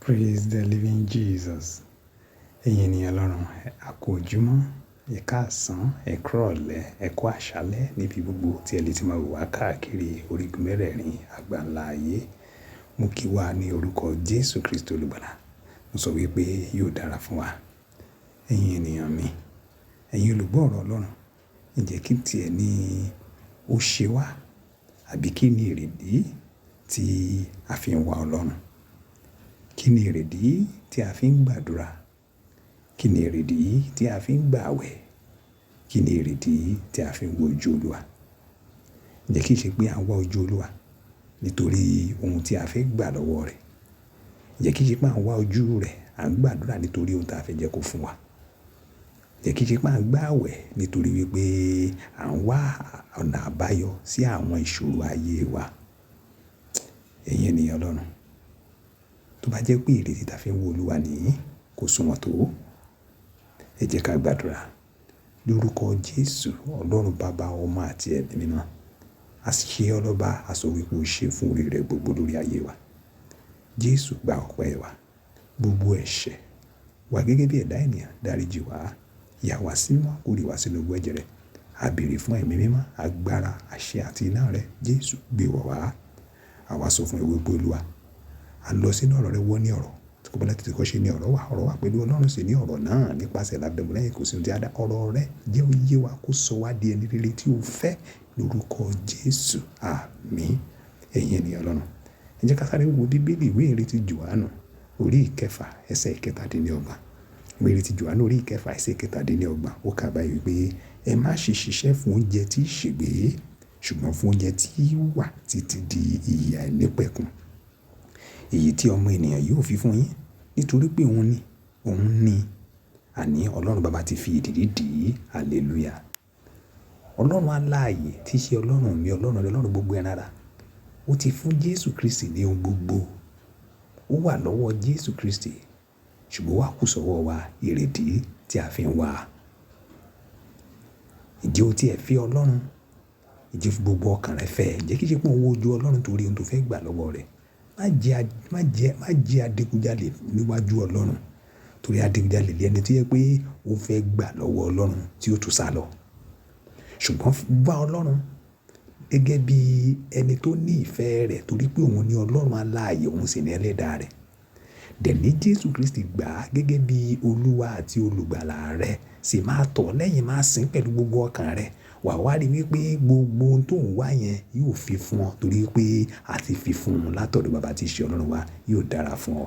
Praise the living Jesus. Ẹ̀yin ènìyàn Ọlọ́run, a kú ojúmọ́, ẹ káàsán, ẹ kúrọ̀lẹ́, ẹ kú àṣálẹ́ níbi gbogbo tí ẹ lè ti máa wò wá káàkiri orígun mẹ́rẹ̀ẹ̀rin àgbáńlá ayé. Mo kí wa ní orúkọ Jésù Kristi Olùgbàlà. Mo sọ wípé yóò dára fún wa. Ẹ̀yin ènìyàn mi, ẹ̀yin olùgbọ́ ọ̀rọ̀ Ọlọ́run, ǹjẹ́ kí tiẹ̀ ní ó ṣe wá àbí kí ni èrèdí tí a fi ń wá Ọlọ́run? Kí ni èrèdí tí a fi ń gbàdúrà? Kí ni èrèdí tí a fi ń gbààwẹ̀? Kí ni èrèdí tí a fi ń wo ojú Olúwa? Ǹjẹ́ kì í ṣe pé à ń wá ojú Olúwa nítorí ohun tí a fẹ́ gbà lọ́wọ́ rẹ̀? Ǹjẹ́ kì í ṣe pé à ń wá ojú rẹ̀, à ń gbàdúrà nítorí ohun tí a fẹ́ jẹ́ kó fún wa? Ǹjẹ́ kì í ṣe pé à ń gbààwẹ̀ nítorí wípé à ń wá ọ̀nà àbáyọ sí àwọn ìṣòro ayé wa? Ẹ̀yin ènìyàn Ọlọ́run, tó bá jẹ́ pé èrèdí tí a fi ń wo Olúwa nìyí kò sunwọ̀n tó, ẹ jẹ́ ká gbàdúrà. Lórúkọ Jésù, Ọlọ́run Baba, Ọmọ àti Ẹ̀mí Mímọ́, a sì ṣe ọlọ́ba, a sọ wípé ó ṣe fún orí rẹ̀ gbogbo lórí ayé wa. Jésù gba ọpẹ́ wa, gbogbo ẹ̀ṣẹ̀ wa gẹ́gẹ́ bí ẹ̀dá ènìyàn dáríjì wá, yà wá sí mímọ́, kó rì wá sínú ògo ẹ̀jẹ̀ rẹ̀. A béèrè fún ẹ̀mí mímọ́, agbára, àṣẹ àti iná rẹ̀. Jésù gbé wọ̀ wá. Àwa sọ fún ẹ wípé Olúwa, a lọ sínú ọ̀rọ̀ rẹ wọ́n ní ọ̀rọ̀. Tí kò bá láti kọ́ ṣe ní ọ̀rọ̀ wà pẹ̀lú Ọlọ́run sì ní ọ̀rọ̀ náà nípasẹ̀ lábẹ́mú lẹ́yìn kò sí ohun tí a dá. Ọ̀rọ̀ rẹ jẹ́ ó yé wa, kó sọ wá di ẹni rere tí ó fẹ́ lórúkọ Jésù. Àmín. Ẹ̀yin ènìyàn Ọlọ́run, ẹ jẹ́ ká sáré wo Bíbélì ìwé ìrètí Jòhánù orí ìkẹfà ẹsẹ̀ ìkẹtàdínlọ́gbọ̀n. Ìwé ìrètí Jòhánù orí ìkẹfà ẹsẹ̀ ìkẹtàdínlọ́gbọ̀n. Ó kà báyìí wípé ẹ má ṣe ṣiṣẹ́ fún oúnjẹ tí í ṣègbé, ṣùgbọ́n fún oúnjẹ tí wà títí di ìyè àìnípẹ̀kun. Èyí tí ọmọ ènìyàn yóò fi fún yín, nítorí pé òun ni, àní Ọlọ́run Baba ti fi ìdìdí dì í. Hallelujah. Ọlọ́run aláàyè tí í ṣe Ọlọ́run mi, Ọlọ́run rẹ, Ọlọ́run gbogbo ẹran ara. Ó ti fún Jésù Kristi ní ohun gbogbo. Ó wà lọ́wọ́ Jésù Kristi, ṣùgbọ́n wá kù sọ́wọ́ wa èrèdí tí a fi ń wá. Ǹjẹ́ o ti ẹ̀ fi Ọlọ́run? Ǹjẹ́ fi gbogbo ọkàn rẹ fẹ́? Ǹjẹ́ kì í ṣe pé òun wo ojú Ọlọ́run torí ohun tó fẹ́ gbà lọ́wọ́ rẹ̀? Má jẹ́ adigunjalè níwájú Ọlọ́run, torí adigunjalè lé ẹni tó yẹ pé ó fẹ́ gbà lọ́wọ́ Ọlọ́run tí ó tún sá lọ. Ṣùgbọ́n wá Ọlọ́run gẹ́gẹ́ bí ẹni tó ní ìfẹ́ rẹ̀, torí pé òun ni Ọlọ́run aláàyè, òun sì ni ẹlẹ́dàá rẹ̀. Dẹ̀ ní Jésù Kristi gbà á gẹ́gẹ́ bí Olúwa àti olùgbàlà rẹ̀, sì máa tọ̀ lẹ́yìn, máa sìn pẹ̀lú gbogbo ọkàn rẹ̀. Wà wá rí wípé gbogbo ohun tó ń wá yẹn yóò fi fún ọ, torí pé a ti fi fún un látọ̀dọ̀ Baba tí í ṣe Ọlọ́run wa. Yóò dára fún ọ.